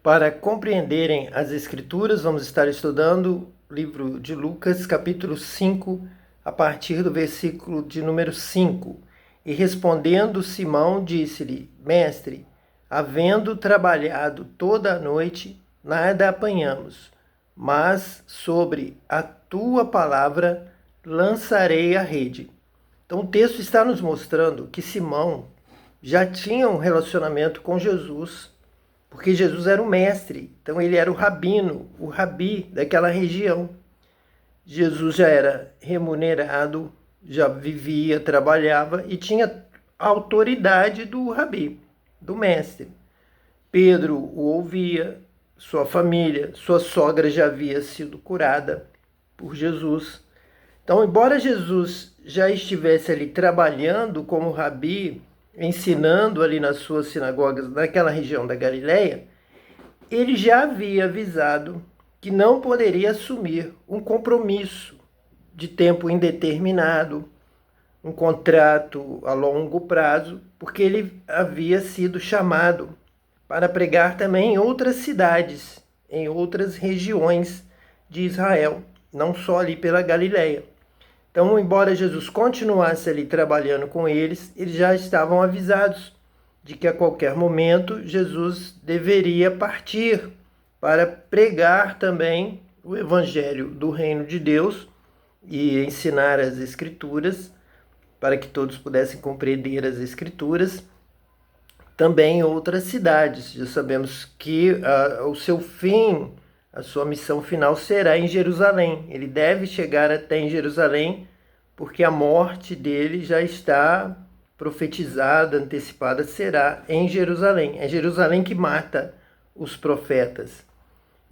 Para compreenderem as Escrituras, vamos estar estudando o livro de Lucas, capítulo 5, a partir do versículo de número 5. E respondendo Simão, disse-lhe: Mestre, havendo trabalhado toda a noite, nada apanhamos, mas sobre a tua palavra lançarei a rede. Então o texto está nos mostrando que Simão já tinha um relacionamento com Jesus, porque Jesus era o mestre, então ele era o rabino, o rabi daquela região. Jesus já era remunerado, já vivia, trabalhava e tinha a autoridade do rabi, do mestre. Pedro o ouvia, sua família, sua sogra já havia sido curada por Jesus. Então, embora Jesus já estivesse ali trabalhando como rabi, ensinando ali nas suas sinagogas naquela região da Galileia, ele já havia avisado que não poderia assumir um compromisso de tempo indeterminado, um contrato a longo prazo, porque ele havia sido chamado para pregar também em outras cidades, em outras regiões de Israel, não só ali pela Galileia. Então, embora Jesus continuasse ali trabalhando com eles já estavam avisados de que a qualquer momento Jesus deveria partir para pregar também o evangelho do reino de Deus e ensinar as Escrituras, para que todos pudessem compreender as Escrituras, também em outras cidades. Já sabemos que o seu fim, a sua missão final será em Jerusalém. Ele deve chegar até em Jerusalém, porque a morte dele já está profetizada, antecipada, será em Jerusalém. É Jerusalém que mata os profetas.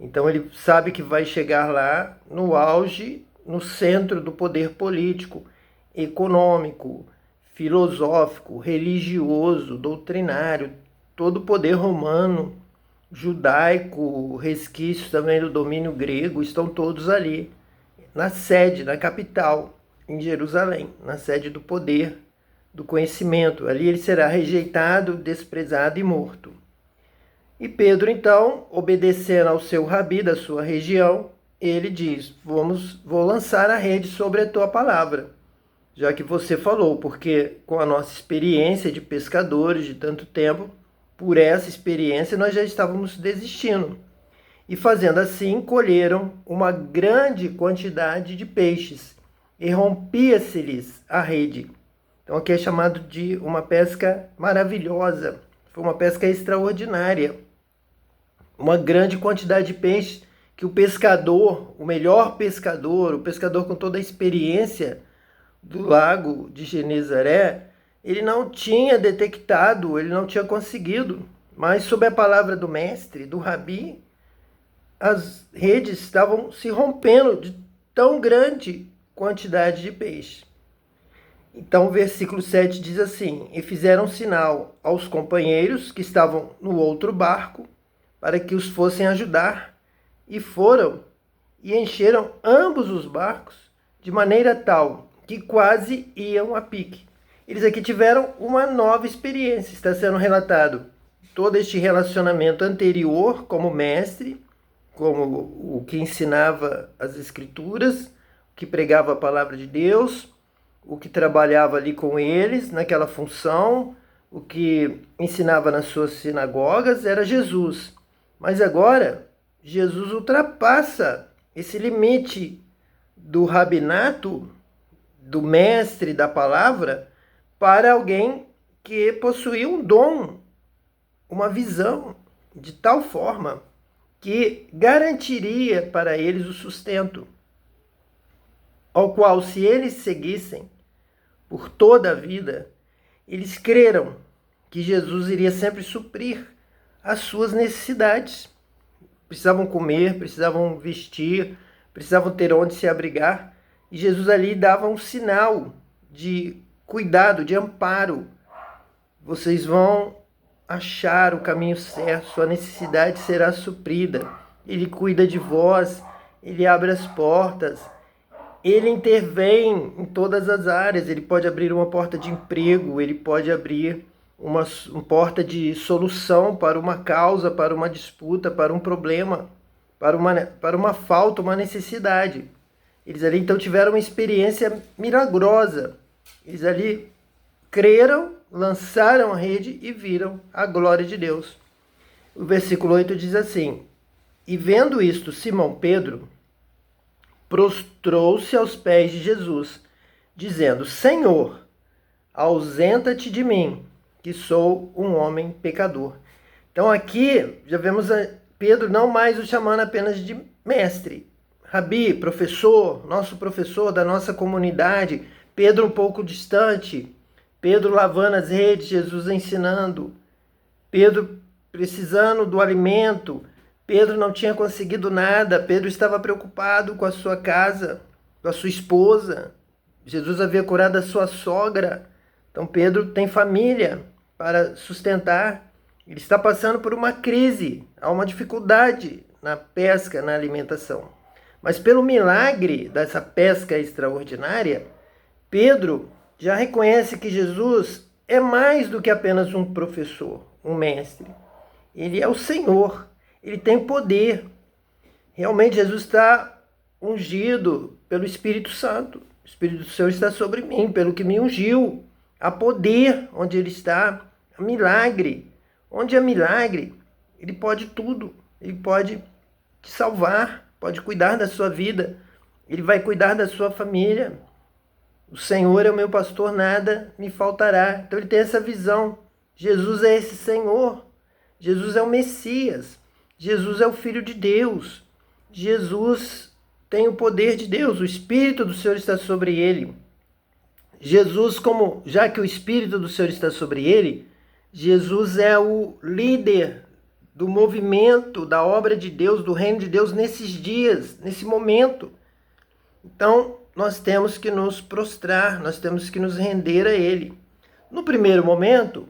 Então ele sabe que vai chegar lá no auge, no centro do poder político, econômico, filosófico, religioso, doutrinário, todo o poder romano, judaico, resquícios também do domínio grego, estão todos ali, na sede, na capital, em Jerusalém, na sede do poder, do conhecimento. Ali ele será rejeitado, desprezado e morto. E Pedro, então, obedecendo ao seu rabi da sua região, ele diz: vou lançar a rede sobre a tua palavra, já que você falou, porque com a nossa experiência de pescadores de tanto tempo, por essa experiência nós já estávamos desistindo. E fazendo assim, colheram uma grande quantidade de peixes e rompia-se-lhes a rede. Então aqui é chamado de uma pesca maravilhosa, foi uma pesca extraordinária. Uma grande quantidade de peixes que o pescador, o melhor pescador, o pescador com toda a experiência do lago de Genezaré, ele não tinha detectado, ele não tinha conseguido. Mas sob a palavra do mestre, do rabi, as redes estavam se rompendo de tão grande quantidade de peixe. Então o versículo 7 diz assim: E fizeram sinal aos companheiros que estavam no outro barco, para que os fossem ajudar, e foram e encheram ambos os barcos, de maneira tal que quase iam a pique. Eles aqui tiveram uma nova experiência, está sendo relatado todo este relacionamento anterior como mestre, como o que ensinava as Escrituras, o que pregava a palavra de Deus, o que trabalhava ali com eles naquela função, o que ensinava nas suas sinagogas era Jesus. Mas agora, Jesus ultrapassa esse limite do rabinato, do mestre da palavra, para alguém que possuía um dom, uma visão, de tal forma que garantiria para eles o sustento, ao qual, se eles seguissem por toda a vida, eles creram que Jesus iria sempre suprir as suas necessidades. Precisavam comer, precisavam vestir, precisavam ter onde se abrigar, e Jesus ali dava um sinal de cuidado, de amparo. Vocês vão achar o caminho certo, sua necessidade será suprida. Ele cuida de vós, ele abre as portas, ele intervém em todas as áreas. Ele pode abrir uma porta de emprego, ele pode abrir uma porta de solução para uma causa, para uma disputa, para um problema, para uma falta, uma necessidade. Eles ali então tiveram uma experiência milagrosa. Eles ali creram, lançaram a rede e viram a glória de Deus. O versículo 8 diz assim: e vendo isto, Simão Pedro prostrou-se aos pés de Jesus, dizendo: Senhor, ausenta-te de mim, que sou um homem pecador. Então aqui já vemos Pedro não mais o chamando apenas de mestre, rabi, professor, nosso professor da nossa comunidade. Pedro um pouco distante, Pedro lavando as redes, Jesus ensinando, Pedro precisando do alimento, Pedro não tinha conseguido nada, Pedro estava preocupado com a sua casa, com a sua esposa. Jesus havia curado a sua sogra, então Pedro tem família para sustentar. Ele está passando por uma crise, há uma dificuldade na pesca, na alimentação. Mas pelo milagre dessa pesca extraordinária, Pedro já reconhece que Jesus é mais do que apenas um professor, um mestre. Ele é o Senhor, ele tem poder. Realmente Jesus está ungido pelo Espírito Santo. O Espírito do Senhor está sobre mim, pelo que me ungiu. Há poder onde ele está, há milagre. Onde há milagre, ele pode tudo. Ele pode te salvar, pode cuidar da sua vida. Ele vai cuidar da sua família. O Senhor é o meu pastor, nada me faltará. Então ele tem essa visão. Jesus é esse Senhor. Jesus é o Messias. Jesus é o Filho de Deus. Jesus tem o poder de Deus. O Espírito do Senhor está sobre ele. Jesus, já que o Espírito do Senhor está sobre ele, Jesus é o líder do movimento, da obra de Deus, do reino de Deus nesses dias, nesse momento. Então, nós temos que nos prostrar, nós temos que nos render a ele. No primeiro momento,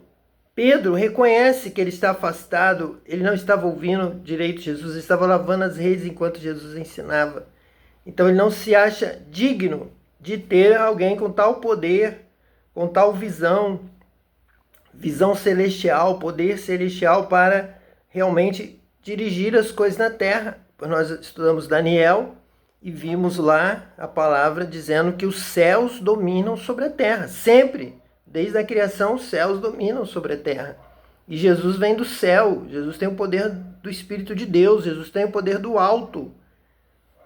Pedro reconhece que ele está afastado, ele não estava ouvindo direito Jesus, estava lavando as redes enquanto Jesus ensinava. Então ele não se acha digno de ter alguém com tal poder, com tal visão celestial, poder celestial para realmente dirigir as coisas na terra. Nós estudamos Daniel e vimos lá a palavra dizendo que os céus dominam sobre a terra, sempre. Desde a criação, os céus dominam sobre a terra. E Jesus vem do céu. Jesus tem o poder do Espírito de Deus. Jesus tem o poder do alto.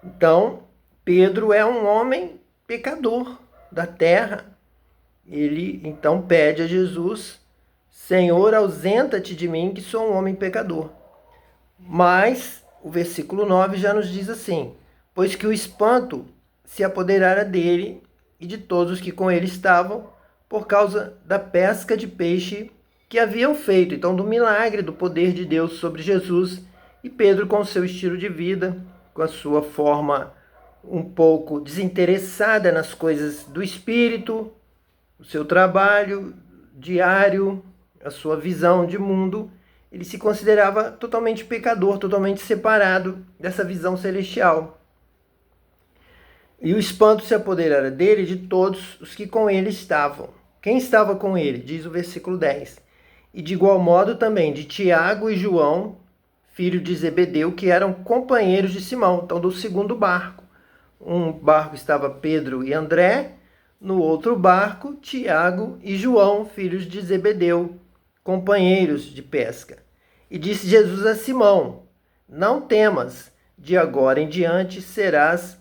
Então, Pedro é um homem pecador da terra. Ele, então, pede a Jesus: Senhor, ausenta-te de mim, que sou um homem pecador. Mas, o versículo 9 já nos diz assim: pois que o espanto se apoderara dele e de todos os que com ele estavam, por causa da pesca de peixe que haviam feito. Então, do milagre, do poder de Deus sobre Jesus. E Pedro, com o seu estilo de vida, com a sua forma um pouco desinteressada nas coisas do Espírito, o seu trabalho diário, a sua visão de mundo, ele se considerava totalmente pecador, totalmente separado dessa visão celestial. E o espanto se apoderara dele de todos os que com ele estavam. Quem estava com ele? Diz o versículo 10. E de igual modo também de Tiago e João, filho de Zebedeu, que eram companheiros de Simão, então do segundo barco. Um barco estava Pedro e André, no outro barco Tiago e João, filhos de Zebedeu, companheiros de pesca. E disse Jesus a Simão: não temas, de agora em diante serás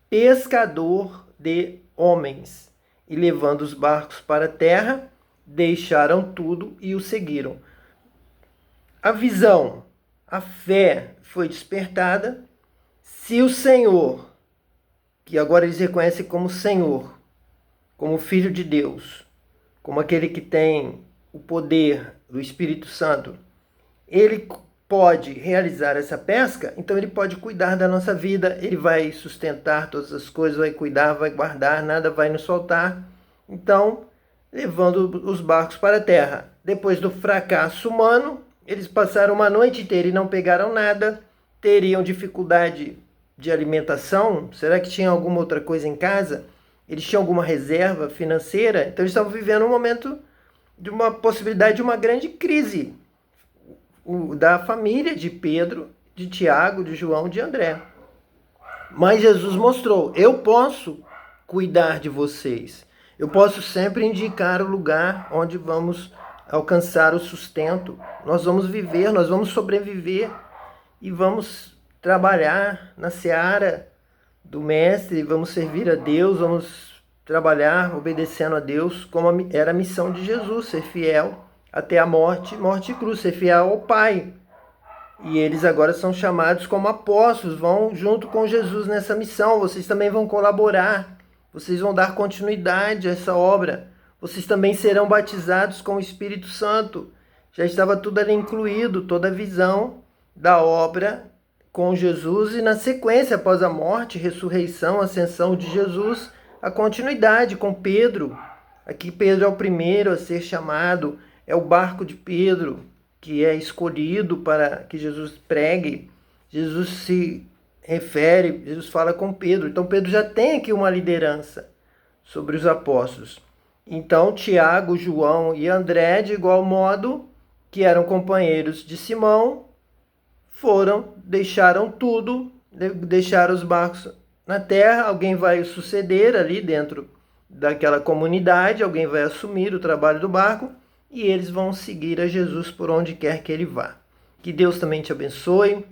pescador de homens. E levando os barcos para a terra, deixaram tudo e o seguiram. A visão, a fé foi despertada. Se o Senhor, que agora eles reconhecem como Senhor, como Filho de Deus, como aquele que tem o poder do Espírito Santo, ele pode realizar essa pesca, então ele pode cuidar da nossa vida, ele vai sustentar todas as coisas, vai cuidar, vai guardar, nada vai nos faltar. Então, levando os barcos para a terra. Depois do fracasso humano, eles passaram uma noite inteira e não pegaram nada, teriam dificuldade de alimentação. Será que tinha alguma outra coisa em casa? Eles tinham alguma reserva financeira? Então eles estavam vivendo um momento de uma possibilidade de uma grande crise da família de Pedro, de Tiago, de João, de André. Mas Jesus mostrou: eu posso cuidar de vocês. Eu posso sempre indicar o lugar onde vamos alcançar o sustento. Nós vamos viver, nós vamos sobreviver e vamos trabalhar na seara do Mestre, vamos servir a Deus, vamos trabalhar obedecendo a Deus, como era a missão de Jesus, ser fiel até a morte, morte e cruz, ser fiel ao Pai. E eles agora são chamados como apóstolos, vão junto com Jesus nessa missão. Vocês também vão colaborar, vocês vão dar continuidade a essa obra. Vocês também serão batizados com o Espírito Santo. Já estava tudo ali incluído, toda a visão da obra com Jesus e na sequência, após a morte, ressurreição, ascensão de Jesus, a continuidade com Pedro. Aqui Pedro é o primeiro a ser chamado, é o barco de Pedro que é escolhido para que Jesus pregue. Jesus se refere, Jesus fala com Pedro. Então Pedro já tem aqui uma liderança sobre os apóstolos. Então Tiago, João e André, de igual modo, que eram companheiros de Simão, deixaram tudo, deixaram os barcos na terra. Alguém vai suceder ali dentro daquela comunidade, alguém vai assumir o trabalho do barco e eles vão seguir a Jesus por onde quer que ele vá. Que Deus também te abençoe,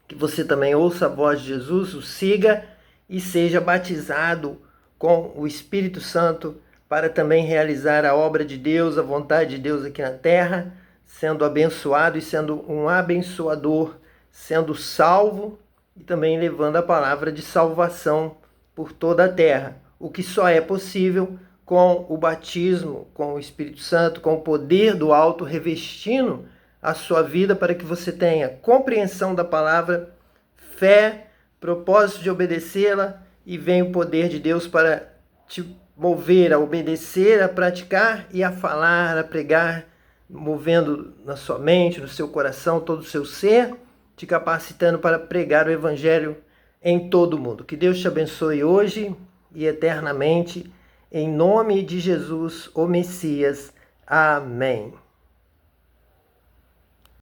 que você também ouça a voz de Jesus, o siga e seja batizado com o Espírito Santo para também realizar a obra de Deus, a vontade de Deus aqui na terra, sendo abençoado e sendo um abençoador, sendo salvo e também levando a palavra de salvação por toda a terra, o que só é possível com o batismo, com o Espírito Santo, com o poder do alto revestindo a sua vida para que você tenha compreensão da palavra, fé, propósito de obedecê-la e venha o poder de Deus para te mover a obedecer, a praticar e a falar, a pregar, movendo na sua mente, no seu coração, todo o seu ser, te capacitando para pregar o Evangelho em todo o mundo. Que Deus te abençoe hoje e eternamente. Em nome de Jesus, o Messias. Amém.